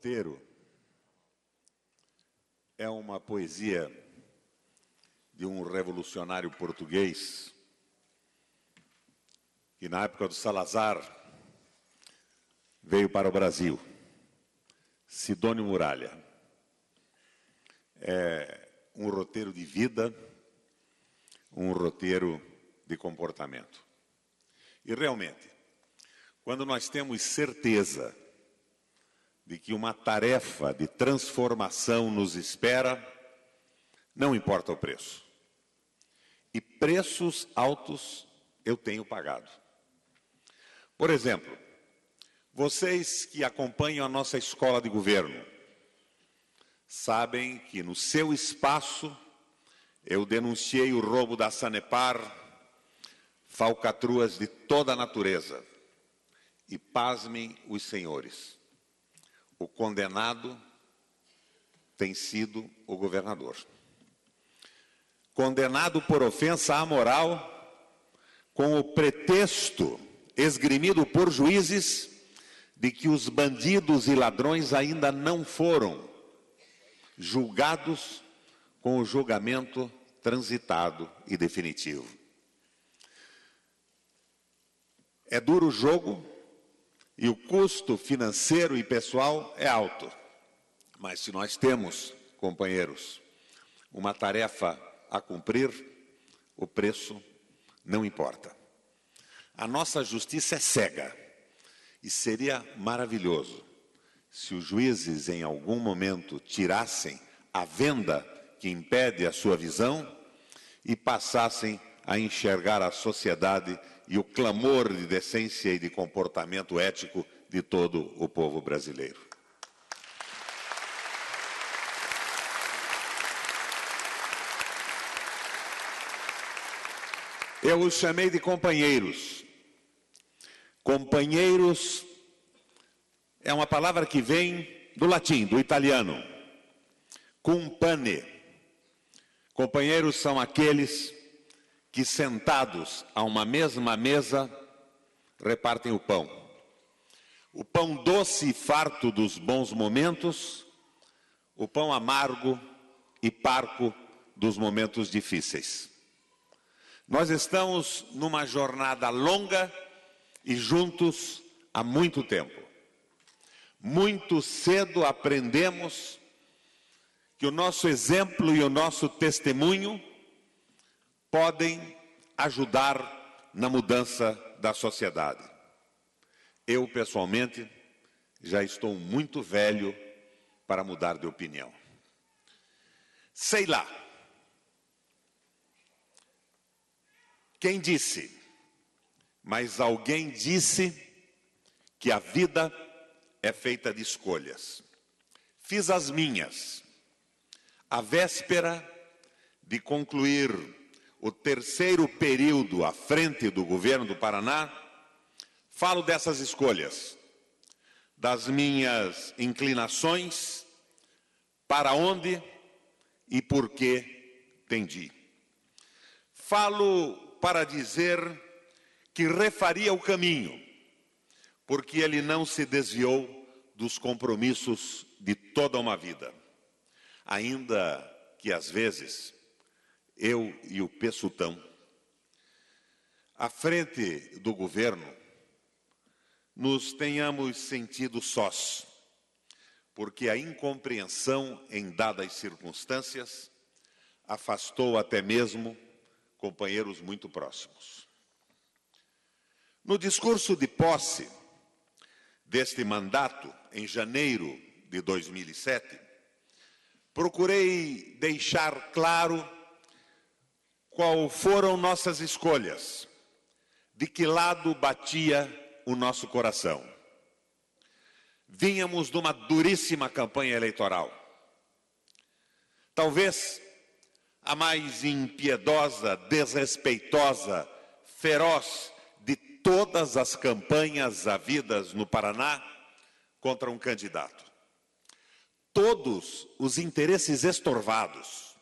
roteiro é uma poesia de um revolucionário português que, na época do Salazar, veio para o Brasil, Sidônio Muralha. É um roteiro de vida, um roteiro de comportamento. E, realmente, quando nós temos certeza de que uma tarefa de transformação nos espera, não importa o preço. E preços altos eu tenho pagado. Por exemplo, vocês que acompanham a nossa escola de governo, sabem que no seu espaço eu denunciei o roubo da Sanepar, falcatruas de toda a natureza. E pasmem os senhores, o condenado tem sido o governador. Condenado por ofensa à moral, com o pretexto esgrimido por juízes de que os bandidos e ladrões ainda não foram julgados com o julgamento transitado e definitivo. É duro o jogo e o custo financeiro e pessoal é alto. Mas se nós temos, companheiros, uma tarefa a cumprir, o preço não importa. A nossa justiça é cega e seria maravilhoso se os juízes em algum momento tirassem a venda que impede a sua visão e passassem a enxergar a sociedade e o clamor de decência e de comportamento ético de todo o povo brasileiro. Eu os chamei de companheiros. Companheiros é uma palavra que vem do latim, do italiano. Compane. Companheiros são aqueles que, sentados a uma mesma mesa, repartem o pão. O pão doce e farto dos bons momentos, o pão amargo e parco dos momentos difíceis. Nós estamos numa jornada longa e juntos há muito tempo. Muito cedo aprendemos que o nosso exemplo e o nosso testemunho podem ajudar na mudança da sociedade. Eu, pessoalmente, já estou muito velho para mudar de opinião. Sei lá. Quem disse? Mas alguém disse que a vida é feita de escolhas. Fiz as minhas. À véspera de concluir o terceiro período à frente do governo do Paraná, falo dessas escolhas, das minhas inclinações, para onde e por que tendi. Falo para dizer que refaria o caminho, porque ele não se desviou dos compromissos de toda uma vida. Ainda que, às vezes, eu e o Pessutão, à frente do governo, nos tenhamos sentido sós, porque a incompreensão em dadas circunstâncias afastou até mesmo companheiros muito próximos. No discurso de posse deste mandato, em janeiro de 2007, procurei deixar claro qual foram nossas escolhas, de que lado batia o nosso coração. Vínhamos de uma duríssima campanha eleitoral. Talvez a mais impiedosa, desrespeitosa, feroz de todas as campanhas havidas no Paraná contra um candidato. Todos os interesses estorvados,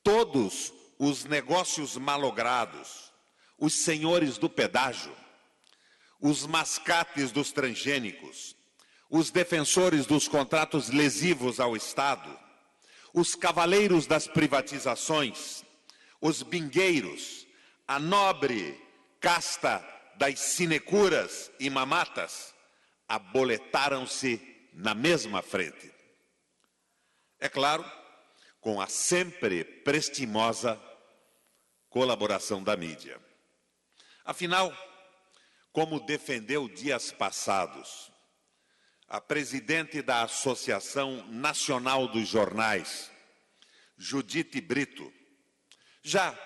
todos os negócios malogrados, os senhores do pedágio, os mascates dos transgênicos, os defensores dos contratos lesivos ao Estado, os cavaleiros das privatizações, os bingueiros, a nobre casta das sinecuras e mamatas, aboletaram-se na mesma frente. É claro, com a sempre prestimosa colaboração da mídia. Afinal, como defendeu dias passados a presidente da Associação Nacional dos Jornais, Judite Brito, já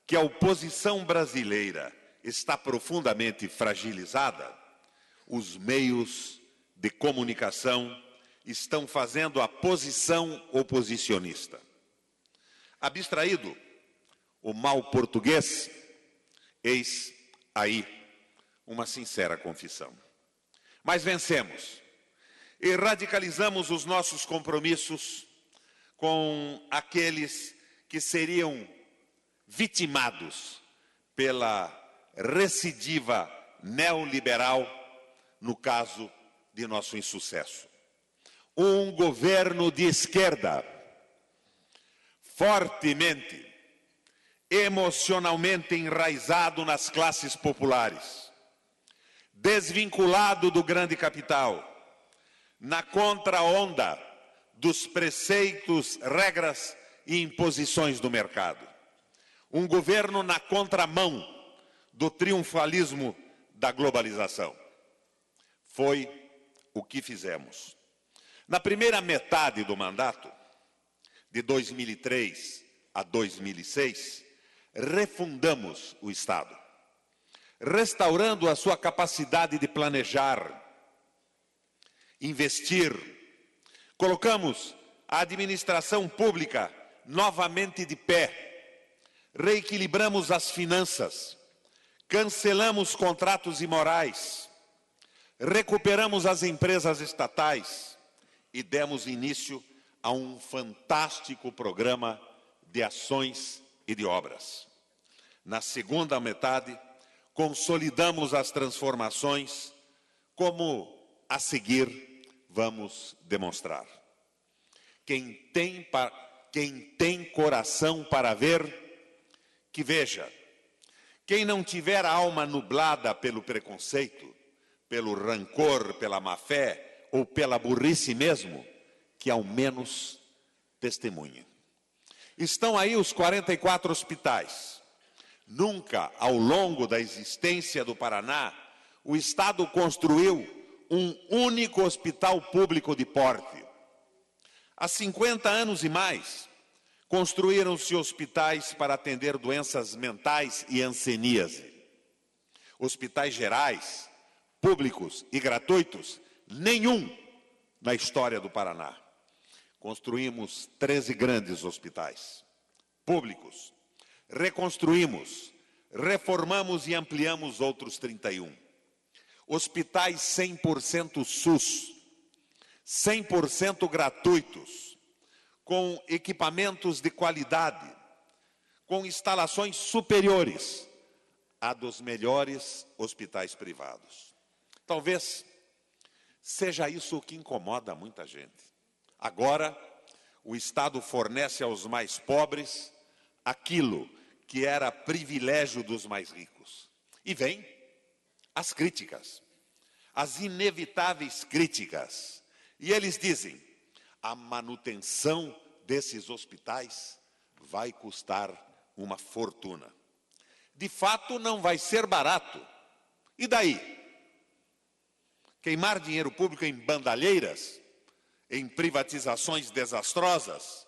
que a oposição brasileira está profundamente fragilizada, os meios de comunicação estão fazendo a posição oposicionista. Abstraído o mal português, eis aí uma sincera confissão. Mas vencemos e radicalizamos os nossos compromissos com aqueles que seriam vitimados pela recidiva neoliberal no caso de nosso insucesso. Um governo de esquerda, fortemente, emocionalmente enraizado nas classes populares, desvinculado do grande capital, na contraonda dos preceitos, regras e imposições do mercado. Um governo na contramão do triunfalismo da globalização. Foi o que fizemos. Na primeira metade do mandato, de 2003 a 2006, refundamos o Estado, restaurando a sua capacidade de planejar, investir. Colocamos a administração pública novamente de pé, reequilibramos as finanças, cancelamos contratos imorais, recuperamos as empresas estatais e demos início a um fantástico programa de ações e de obras. Na segunda metade, consolidamos as transformações, como a seguir vamos demonstrar. Quem tem coração para ver, que veja. Quem não tiver a alma nublada pelo preconceito, pelo rancor, pela má-fé ou pela burrice mesmo, que ao menos testemunhe. Estão aí os 44 hospitais. Nunca, ao longo da existência do Paraná, o Estado construiu um único hospital público de porte. Há 50 anos e mais, construíram-se hospitais para atender doenças mentais e hanseníase. Hospitais gerais, públicos e gratuitos, nenhum na história do Paraná. Construímos 13 grandes hospitais públicos. Reconstruímos, reformamos e ampliamos outros 31. Hospitais 100% SUS, 100% gratuitos, com equipamentos de qualidade, com instalações superiores à dos melhores hospitais privados. Talvez seja isso o que incomoda muita gente. Agora, o Estado fornece aos mais pobres aquilo que era privilégio dos mais ricos. E vem as críticas, as inevitáveis críticas. E eles dizem, a manutenção desses hospitais vai custar uma fortuna. De fato, não vai ser barato. E daí? Queimar dinheiro público em bandalheiras, em privatizações desastrosas,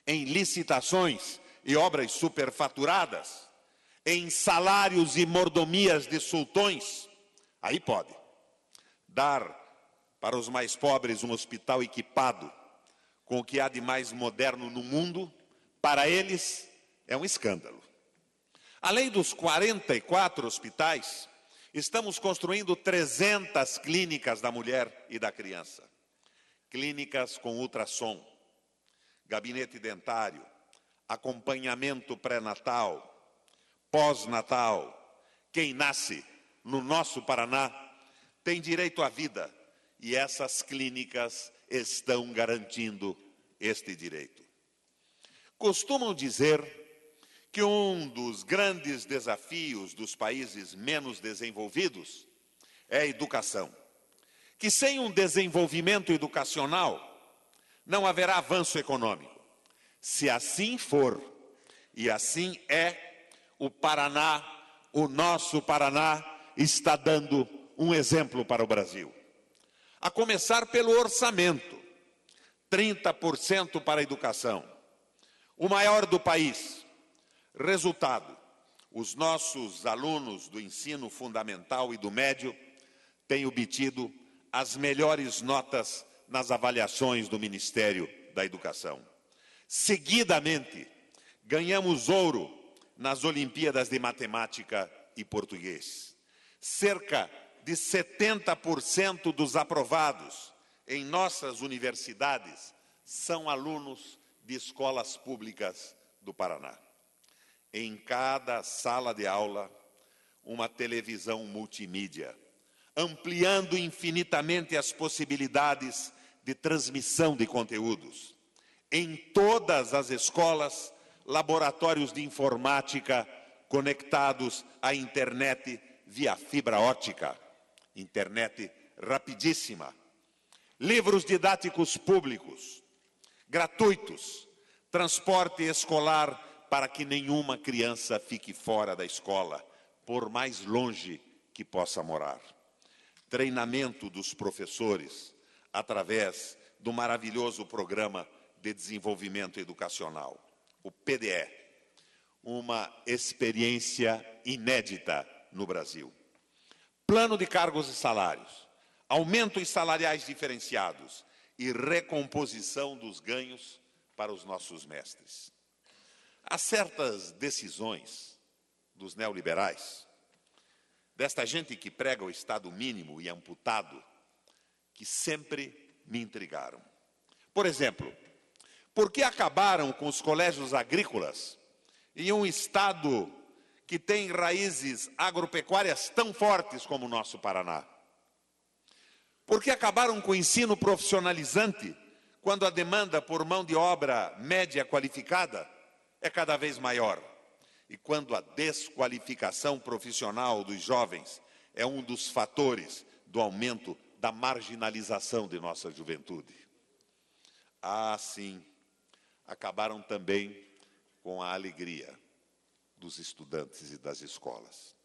em licitações e obras superfaturadas, em salários e mordomias de sultões, aí pode. Dar para os mais pobres um hospital equipado com o que há de mais moderno no mundo, para eles é um escândalo. Além dos 44 hospitais, estamos construindo 300 clínicas da mulher e da criança. Clínicas com ultrassom, gabinete dentário, acompanhamento pré-natal, pós-natal. Quem nasce no nosso Paraná tem direito à vida e essas clínicas estão garantindo este direito. Costumam dizer que um dos grandes desafios dos países menos desenvolvidos é a educação. Que sem um desenvolvimento educacional não haverá avanço econômico. Se assim for, e assim é, o Paraná, o nosso Paraná, está dando um exemplo para o Brasil. A começar pelo orçamento, 30% para a educação, o maior do país. Resultado, os nossos alunos do ensino fundamental e do médio têm obtido as melhores notas nas avaliações do Ministério da Educação. Seguidamente, ganhamos ouro nas Olimpíadas de Matemática e Português. Cerca de 70% dos aprovados em nossas universidades são alunos de escolas públicas do Paraná. Em cada sala de aula, uma televisão multimídia, ampliando infinitamente as possibilidades de transmissão de conteúdos. Em todas as escolas, laboratórios de informática conectados à internet via fibra ótica, internet rapidíssima. Livros didáticos públicos, gratuitos, transporte escolar para que nenhuma criança fique fora da escola, por mais longe que possa morar. Treinamento dos professores através do maravilhoso Programa de Desenvolvimento Educacional, o PDE, uma experiência inédita no Brasil. Plano de cargos e salários, aumentos salariais diferenciados e recomposição dos ganhos para os nossos mestres. Há certas decisões dos neoliberais, desta gente que prega o Estado mínimo e amputado, que sempre me intrigaram. Por exemplo, por que acabaram com os colégios agrícolas em um Estado que tem raízes agropecuárias tão fortes como o nosso Paraná? Por que acabaram com o ensino profissionalizante quando a demanda por mão de obra média qualificada é cada vez maior? E quando a desqualificação profissional dos jovens é um dos fatores do aumento da marginalização de nossa juventude? Ah, sim, acabaram também com a alegria dos estudantes e das escolas.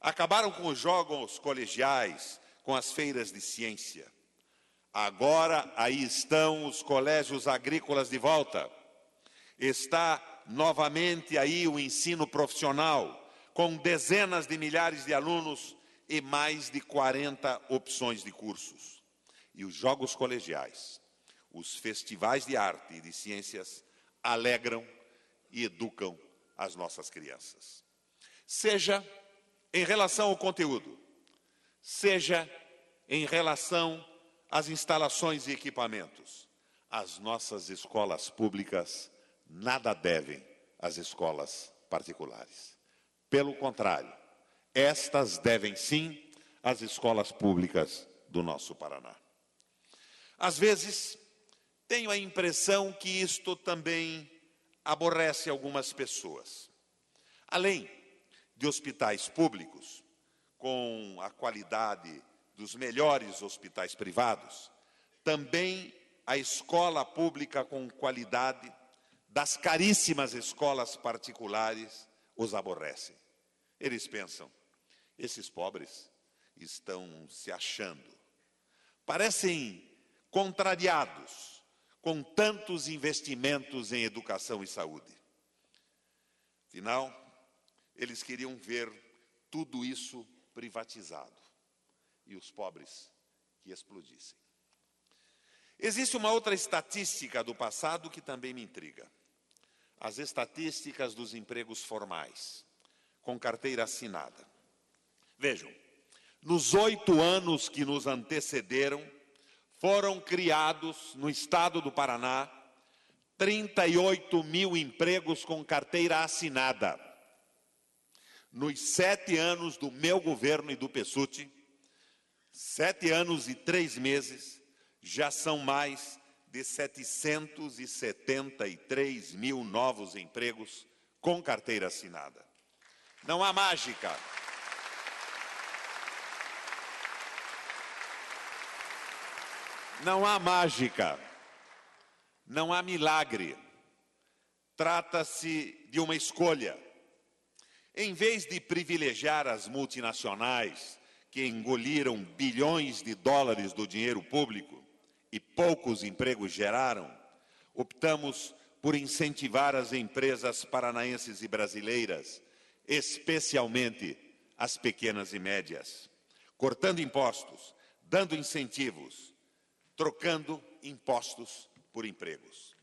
Acabaram com os jogos colegiais, com as feiras de ciência. Agora, aí estão os colégios agrícolas de volta. Está novamente aí o ensino profissional, com dezenas de milhares de alunos e mais de 40 opções de cursos. E os jogos colegiais, os festivais de arte e de ciências alegram e educam as nossas crianças. Seja em relação ao conteúdo, seja em relação às instalações e equipamentos, as nossas escolas públicas nada devem às escolas particulares. Pelo contrário, estas devem sim às escolas públicas do nosso Paraná. Às vezes, tenho a impressão que isto também aborrece algumas pessoas. Além de hospitais públicos, com a qualidade dos melhores hospitais privados, também a escola pública com qualidade das caríssimas escolas particulares os aborrecem. Eles pensam, esses pobres estão se achando. Parecem contrariados com tantos investimentos em educação e saúde. Afinal, eles queriam ver tudo isso privatizado e os pobres que explodissem. Existe uma outra estatística do passado que também me intriga. As estatísticas dos empregos formais, com carteira assinada. Vejam, nos 8 anos que nos antecederam, foram criados no estado do Paraná 38 mil empregos com carteira assinada. Nos 7 anos do meu governo e do Pessutti, 7 anos e 3 meses, já são mais de 773 mil novos empregos com carteira assinada. Não há mágica. Não há mágica. Não há milagre. Trata-se de uma escolha. Em vez de privilegiar as multinacionais que engoliram bilhões de dólares do dinheiro público e poucos empregos geraram, optamos por incentivar as empresas paranaenses e brasileiras, especialmente as pequenas e médias, cortando impostos, dando incentivos, trocando impostos por empregos.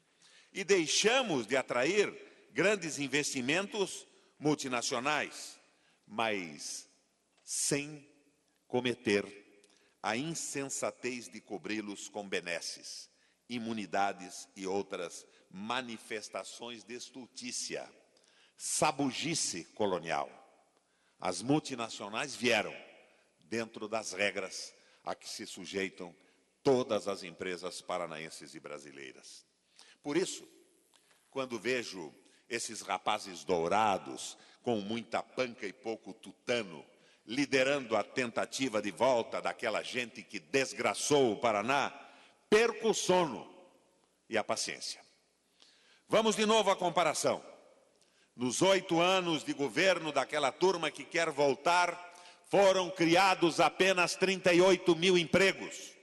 E deixamos de atrair grandes investimentos multinacionais, mas sem cometer a insensatez de cobri-los com benesses, imunidades e outras manifestações de estultícia, sabugice colonial. As multinacionais vieram dentro das regras a que se sujeitam todas as empresas paranaenses e brasileiras. Por isso, quando vejo esses rapazes dourados, com muita panca e pouco tutano, liderando a tentativa de volta daquela gente que desgraçou o Paraná, perco o sono e a paciência. Vamos de novo à comparação. Nos 8 anos de governo daquela turma que quer voltar, foram criados apenas 38 mil empregos.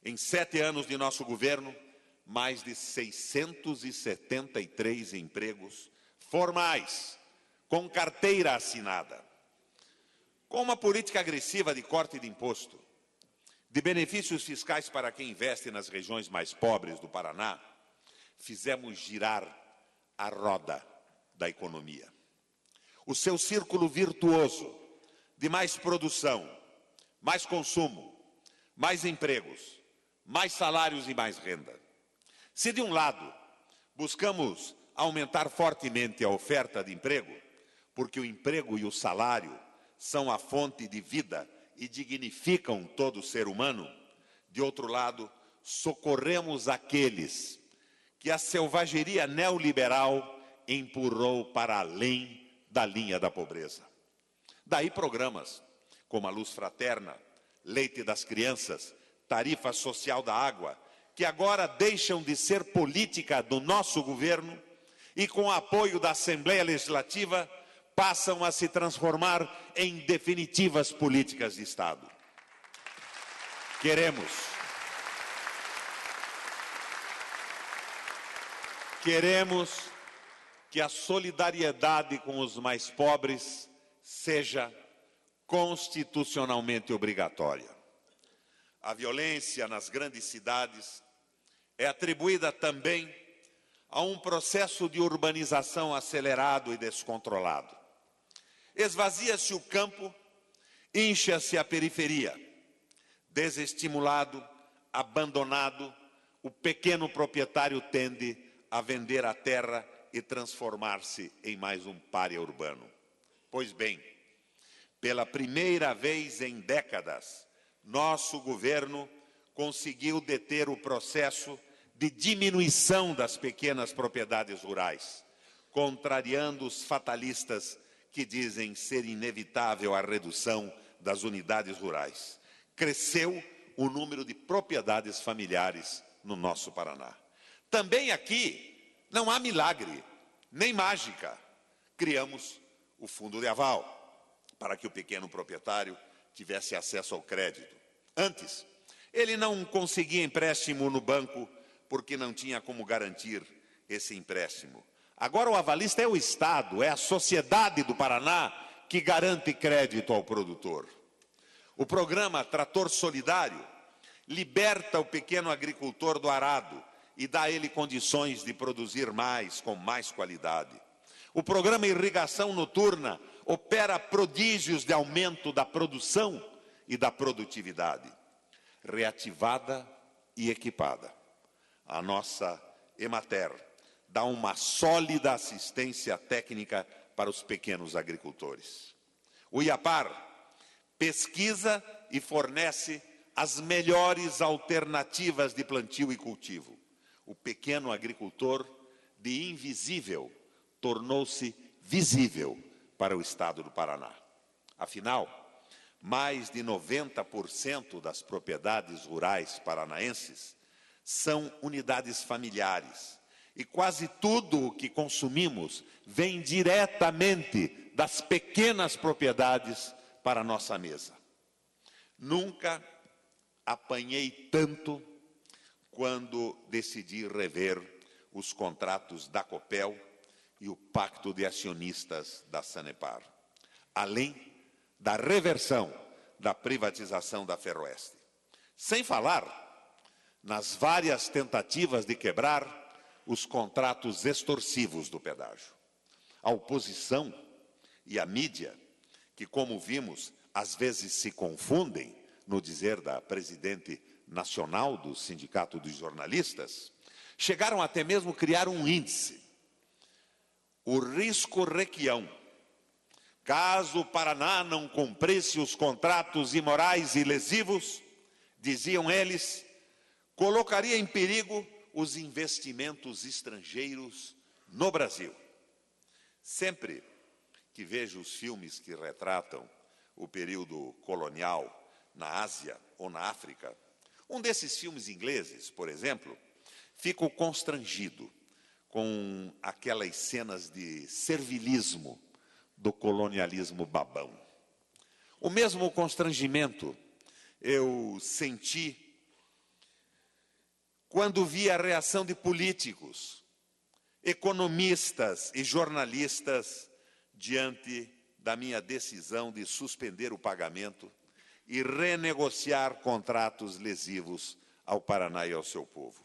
Em 7 anos de nosso governo, mais de 673 empregos formais, com carteira assinada. Com uma política agressiva de corte de imposto, de benefícios fiscais para quem investe nas regiões mais pobres do Paraná, fizemos girar a roda da economia. O seu círculo virtuoso de mais produção, mais consumo, mais empregos, mais salários e mais renda. Se de um lado buscamos aumentar fortemente a oferta de emprego, porque o emprego e o salário são a fonte de vida e dignificam todo ser humano, de outro lado, socorremos aqueles que a selvageria neoliberal empurrou para além da linha da pobreza. Daí programas como a Luz Fraterna, Leite das Crianças, Tarifa Social da Água, que agora deixam de ser política do nosso governo e, com o apoio da Assembleia Legislativa, passam a se transformar em definitivas políticas de Estado. Queremos que a solidariedade com os mais pobres seja constitucionalmente obrigatória. A violência nas grandes cidades é atribuída também a um processo de urbanização acelerado e descontrolado. Esvazia-se o campo, incha-se a periferia. Desestimulado, abandonado, o pequeno proprietário tende a vender a terra e transformar-se em mais um pária urbano. Pois bem, pela primeira vez em décadas, nosso governo conseguiu deter o processo de diminuição das pequenas propriedades rurais, contrariando os fatalistas que dizem ser inevitável a redução das unidades rurais. Cresceu o número de propriedades familiares no nosso Paraná. Também aqui não há milagre, nem mágica. Criamos o fundo de aval, para que o pequeno proprietário tivesse acesso ao crédito. Antes, ele não conseguia empréstimo no banco porque não tinha como garantir esse empréstimo. Agora o avalista é o Estado, é a sociedade do Paraná que garante crédito ao produtor. O programa Trator Solidário liberta o pequeno agricultor do arado e dá a ele condições de produzir mais, com mais qualidade. O programa Irrigação Noturna opera prodígios de aumento da produção e da produtividade. Reativada e equipada, a nossa Emater dá uma sólida assistência técnica para os pequenos agricultores. O IAPAR pesquisa e fornece as melhores alternativas de plantio e cultivo. O pequeno agricultor, de invisível, tornou-se visível para o estado do Paraná. Afinal, mais de 90% das propriedades rurais paranaenses são unidades familiares. E quase tudo o que consumimos vem diretamente das pequenas propriedades para a nossa mesa. Nunca apanhei tanto quando decidi rever os contratos da Copel e o pacto de acionistas da Sanepar, além da reversão da privatização da Ferroeste. Sem falar nas várias tentativas de quebrar os contratos extorsivos do pedágio. A oposição e a mídia, que, como vimos, às vezes se confundem, no dizer da presidente nacional do Sindicato dos Jornalistas, chegaram até mesmo a criar um índice, o risco Requião. Caso o Paraná não cumprisse os contratos imorais e lesivos, diziam eles, colocaria em perigo os investimentos estrangeiros no Brasil. Sempre que vejo os filmes que retratam o período colonial na Ásia ou na África, um desses filmes ingleses, por exemplo, fico constrangido com aquelas cenas de servilismo do colonialismo babão. O mesmo constrangimento eu senti quando vi a reação de políticos, economistas e jornalistas diante da minha decisão de suspender o pagamento e renegociar contratos lesivos ao Paraná e ao seu povo.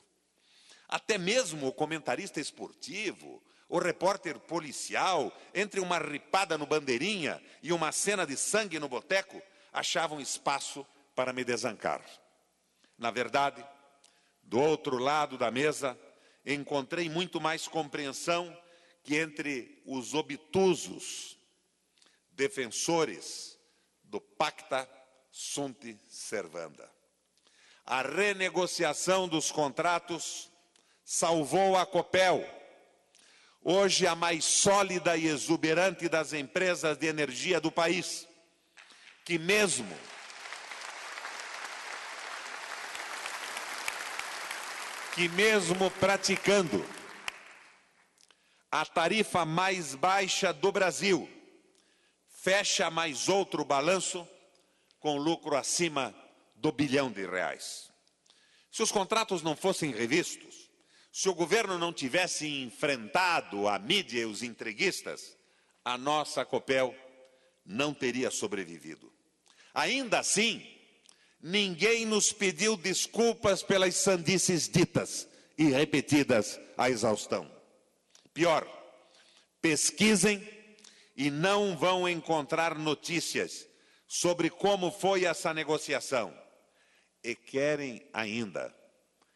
Até mesmo o comentarista esportivo, o repórter policial, entre uma ripada no bandeirinha e uma cena de sangue no boteco, achavam espaço para me desancar. Na verdade, do outro lado da mesa, encontrei muito mais compreensão que entre os obtusos defensores do Pacta Sunt Servanda. A renegociação dos contratos salvou a Copel, hoje a mais sólida e exuberante das empresas de energia do país, que mesmo praticando a tarifa mais baixa do Brasil, fecha mais outro balanço com lucro acima do R$ 1 bilhão. Se os contratos não fossem revistos, se o governo não tivesse enfrentado a mídia e os entreguistas, a nossa Copel não teria sobrevivido. Ainda assim, ninguém nos pediu desculpas pelas sandices ditas e repetidas à exaustão. Pior, pesquisem e não vão encontrar notícias sobre como foi essa negociação. E querem ainda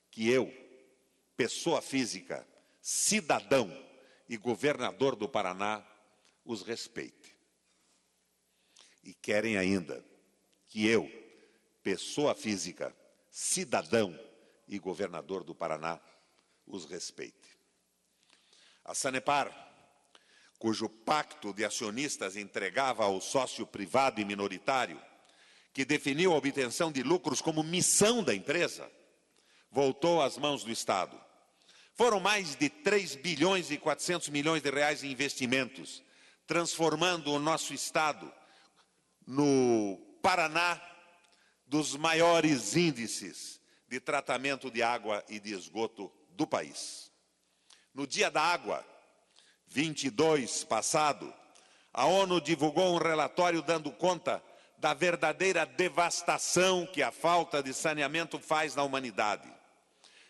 que eu, pessoa física, cidadão e governador do Paraná, os respeite. E querem ainda que eu, pessoa física, cidadão e governador do Paraná, os respeite. A Sanepar, cujo pacto de acionistas entregava ao sócio privado e minoritário, que definiu a obtenção de lucros como missão da empresa, voltou às mãos do Estado. Foram mais de 3 bilhões e 400 milhões de reais em investimentos, transformando o nosso Estado no Paraná dos maiores índices de tratamento de água e de esgoto do país. No Dia da Água, 22 passado, a ONU divulgou um relatório dando conta da verdadeira devastação que a falta de saneamento faz na humanidade.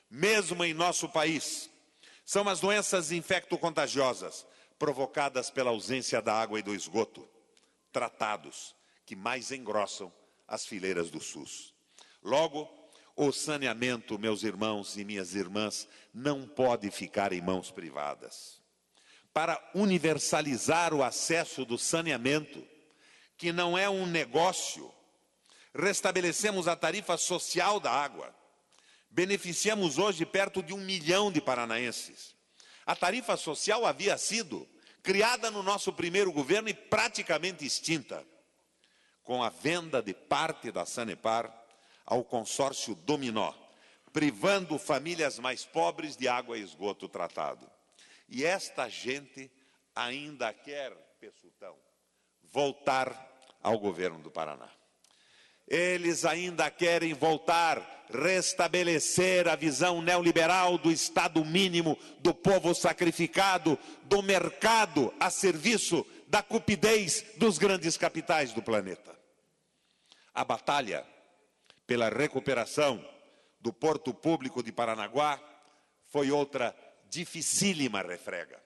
Mesmo em nosso país, são as doenças infecto-contagiosas provocadas pela ausência da água e do esgoto, tratados, que mais engrossam as fileiras do SUS. Logo, o saneamento, meus irmãos e minhas irmãs, não pode ficar em mãos privadas. Para universalizar o acesso do saneamento, que não é um negócio, Restabelecemos a tarifa social da água. Beneficiamos hoje perto de 1 milhão de paranaenses. A tarifa social havia sido criada no nosso primeiro governo e praticamente extinta, com a venda de parte da Sanepar ao consórcio Dominó, privando famílias mais pobres de água e esgoto tratado. E esta gente ainda quer, Pessutão, voltar ao governo do Paraná. Eles ainda querem voltar, restabelecer a visão neoliberal do Estado mínimo, do povo sacrificado, do mercado a serviço da cupidez dos grandes capitais do planeta. A batalha pela recuperação do Porto Público de Paranaguá foi outra dificílima refrega.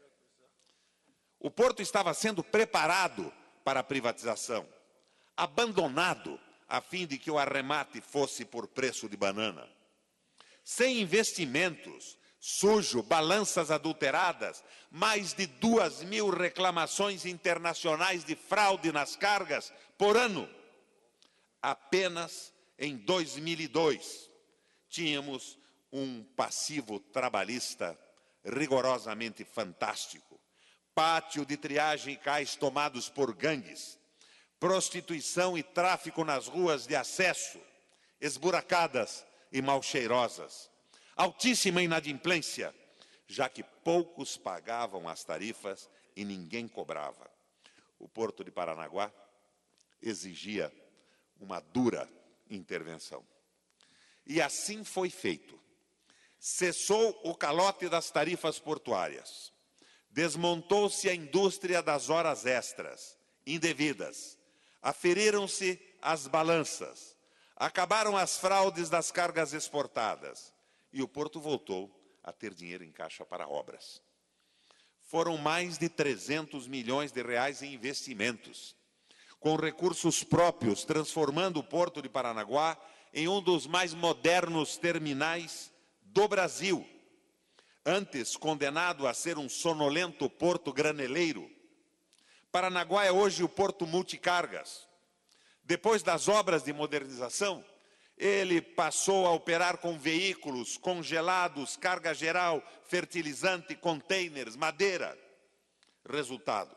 O porto estava sendo preparado para a privatização, abandonado a fim de que o arremate fosse por preço de banana. Sem investimentos, sujo, balanças adulteradas, mais de 2.000 reclamações internacionais de fraude nas cargas por ano. Apenas em 2002, tínhamos um passivo trabalhista rigorosamente fantástico. Pátio de triagem e cais tomados por gangues. Prostituição e tráfico nas ruas de acesso, esburacadas e mal cheirosas. Altíssima inadimplência, já que poucos pagavam as tarifas e ninguém cobrava. O Porto de Paranaguá exigia uma dura intervenção. E assim foi feito. Cessou o calote das tarifas portuárias. Desmontou-se a indústria das horas extras, indevidas. Aferiram-se as balanças, acabaram as fraudes das cargas exportadas e o Porto voltou a ter dinheiro em caixa para obras. Foram mais de 300 milhões de reais em investimentos, com recursos próprios, transformando o Porto de Paranaguá em um dos mais modernos terminais do Brasil. Antes condenado a ser um sonolento porto graneleiro, Paranaguá é hoje o porto multicargas. Depois das obras de modernização, ele passou a operar com veículos congelados, carga geral, fertilizante, containers, madeira. Resultado,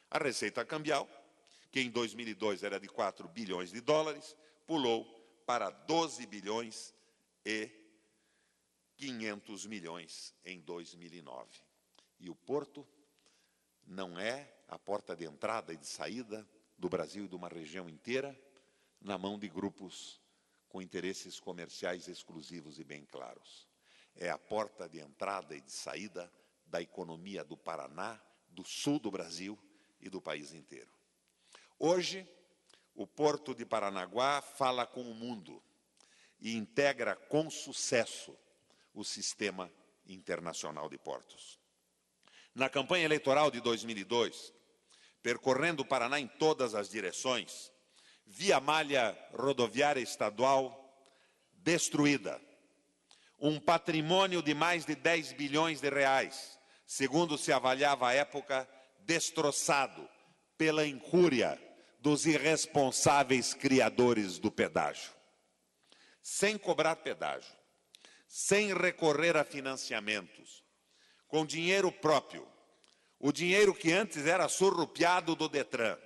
a receita cambial, que em 2002 era de 4 bilhões de dólares, pulou para 12 bilhões e 500 milhões em 2009. E o porto não é a porta de entrada e de saída do Brasil e de uma região inteira na mão de grupos com interesses comerciais exclusivos e bem claros. É a porta de entrada e de saída da economia do Paraná, do sul do Brasil e do país inteiro. Hoje, o Porto de Paranaguá fala com o mundo e integra com sucesso o sistema internacional de portos. Na campanha eleitoral de 2002, percorrendo o Paraná em todas as direções, vi a malha rodoviária estadual destruída. Um patrimônio de mais de 10 bilhões de reais, segundo se avaliava à época, destroçado pela incúria dos irresponsáveis criadores do pedágio. Sem cobrar pedágio, sem recorrer a financiamentos, com dinheiro próprio, o dinheiro que antes era surrupiado do Detran,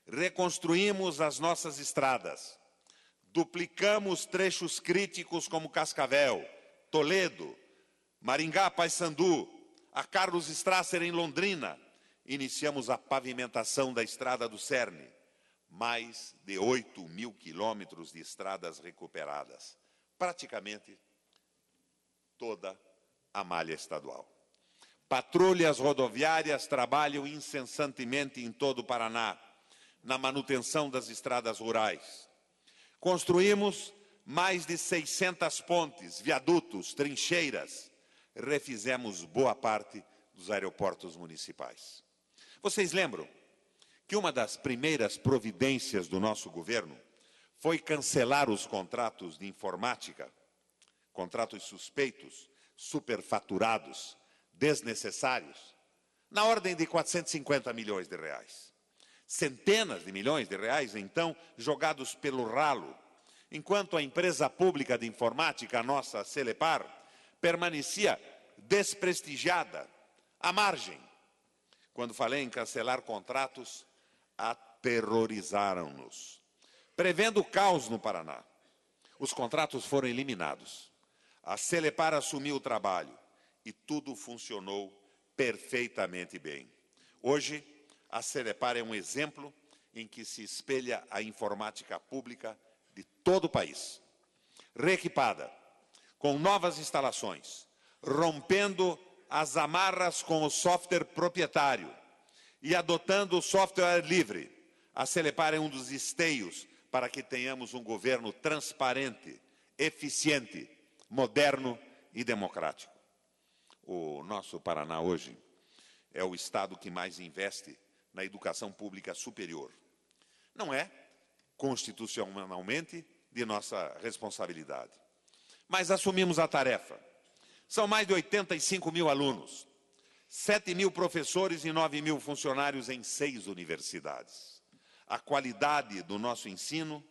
reconstruímos as nossas estradas, duplicamos trechos críticos como Cascavel, Toledo, Maringá, Paissandu, a Carlos Strasser em Londrina, iniciamos a pavimentação da estrada do Cerne, mais de 8.000 quilômetros de estradas recuperadas, praticamente toda a malha estadual. Patrulhas rodoviárias trabalham incessantemente em todo o Paraná, na manutenção das estradas rurais. Construímos mais de 600 pontes, viadutos, trincheiras. Refizemos boa parte dos aeroportos municipais. Vocês lembram que uma das primeiras providências do nosso governo foi cancelar os contratos de informática, contratos suspeitos, superfaturados, desnecessários, na ordem de 450 milhões de reais. centenas de milhões de reais, então, jogados pelo ralo, enquanto a empresa pública de informática, a nossa Celepar, permanecia desprestigiada, à margem. Quando falei em cancelar contratos, aterrorizaram-nos, prevendo o caos no Paraná. Os contratos foram eliminados. A Celepar assumiu o trabalho e tudo funcionou perfeitamente bem. Hoje, a Celepar é um exemplo em que se espelha a informática pública de todo o país. Reequipada, com novas instalações, rompendo as amarras com o software proprietário e adotando o software livre, a Celepar é um dos esteios para que tenhamos um governo transparente, eficiente, moderno e democrático. O nosso Paraná hoje é o estado que mais investe na educação pública superior. Não é constitucionalmente de nossa responsabilidade, mas assumimos a tarefa. São mais de 85 mil alunos, 7 mil professores e 9 mil funcionários em 6 universidades. A qualidade do nosso ensino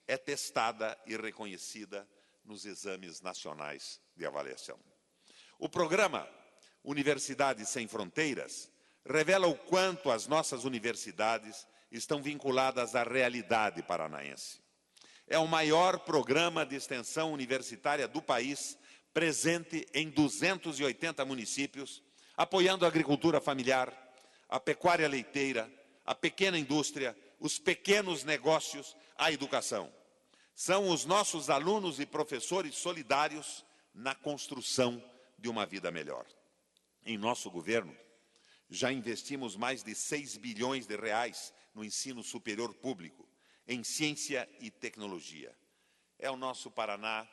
é testada e reconhecida nos exames nacionais de avaliação. O programa Universidades Sem Fronteiras revela o quanto as nossas universidades estão vinculadas à realidade paranaense. É o maior programa de extensão universitária do país, presente em 280 municípios, apoiando a agricultura familiar, a pecuária leiteira, a pequena indústria, os pequenos negócios, a educação. São os nossos alunos e professores solidários na construção de uma vida melhor. Em nosso governo, já investimos mais de 6 bilhões de reais no ensino superior público, em ciência e tecnologia. É o nosso Paraná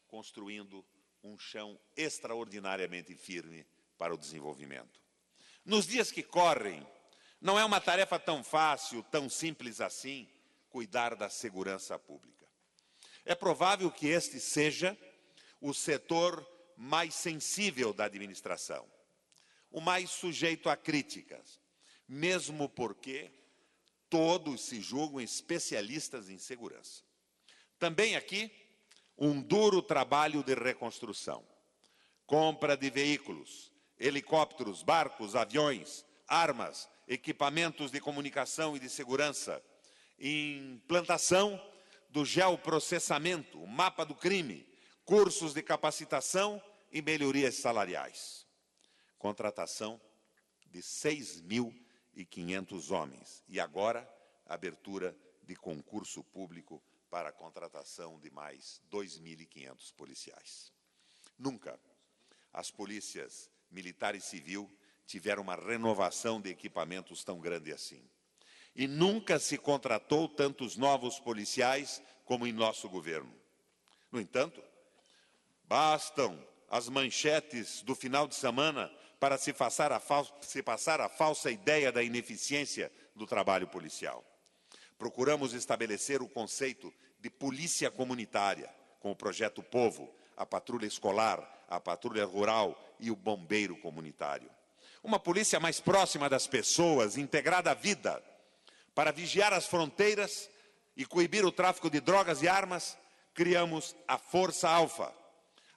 construindo um chão extraordinariamente firme para o desenvolvimento. Nos dias que correm, não é uma tarefa tão fácil, tão simples assim, cuidar da segurança pública. É provável que este seja o setor mais sensível da administração, o mais sujeito a críticas, mesmo porque todos se julgam especialistas em segurança. Também aqui, um duro trabalho de reconstrução. Compra de veículos, helicópteros, barcos, aviões, armas, equipamentos de comunicação e de segurança, implantação do geoprocessamento, o mapa do crime, cursos de capacitação e melhorias salariais. Contratação de 6.500 homens e agora abertura de concurso público para a contratação de mais 2.500 policiais. Nunca as polícias militar e civil tiveram uma renovação de equipamentos tão grande assim. E nunca se contratou tantos novos policiais como em nosso governo. No entanto, bastam as manchetes do final de semana para se passar a falsa ideia da ineficiência do trabalho policial. Procuramos estabelecer o conceito de polícia comunitária, com o Projeto Povo, a patrulha escolar, a patrulha rural e o bombeiro comunitário. Uma polícia mais próxima das pessoas, integrada à vida, para vigiar as fronteiras e coibir o tráfico de drogas e armas, criamos a Força Alfa.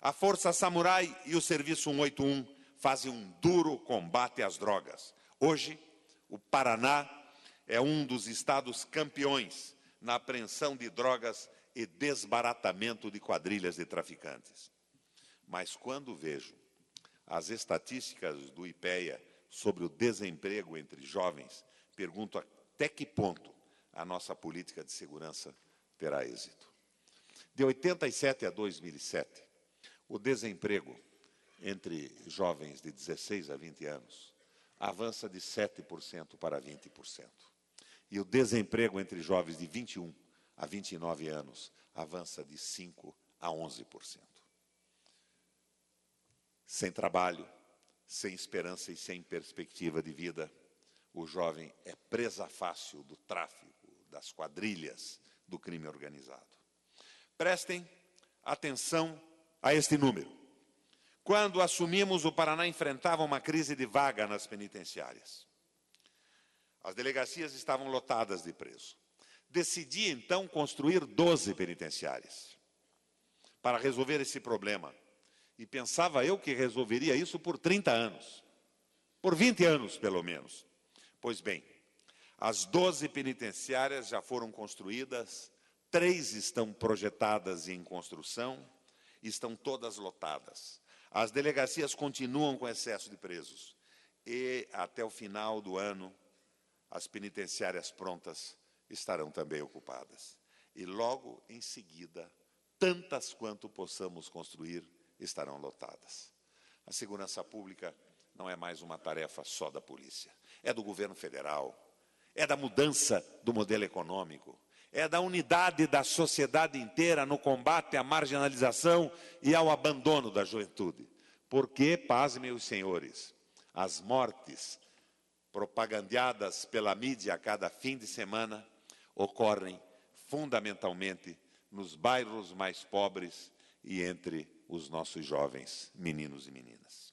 A Força Samurai e o Serviço 181 fazem um duro combate às drogas. Hoje, o Paraná é um dos estados campeões na apreensão de drogas e desbaratamento de quadrilhas de traficantes. Mas quando vejo as estatísticas do IPEA sobre o desemprego entre jovens, pergunto até que ponto a nossa política de segurança terá êxito. De 87 a 2007, o desemprego entre jovens de 16 a 20 anos avança de 7% para 20%. E o desemprego entre jovens de 21 a 29 anos avança de 5% a 11%. Sem trabalho, sem esperança e sem perspectiva de vida, o jovem é presa fácil do tráfico, das quadrilhas, do crime organizado. Prestem atenção a este número. Quando assumimos, o Paraná enfrentava uma crise de vaga nas penitenciárias. As delegacias estavam lotadas de presos. Decidi, então, construir 12 penitenciárias para resolver esse problema. E pensava eu que resolveria isso por 30 anos, por 20 anos, pelo menos. Pois bem, as 12 penitenciárias já foram construídas, 3 estão projetadas e em construção, estão todas lotadas. As delegacias continuam com excesso de presos. E, até o final do ano, as penitenciárias prontas estarão também ocupadas. E, logo em seguida, tantas quanto possamos construir estarão lotadas. A segurança pública não é mais uma tarefa só da polícia. É do governo federal, é da mudança do modelo econômico, é da unidade da sociedade inteira no combate à marginalização e ao abandono da juventude. Porque, pasmem os senhores, as mortes propagandeadas pela mídia a cada fim de semana ocorrem fundamentalmente nos bairros mais pobres e entre os nossos jovens meninos e meninas.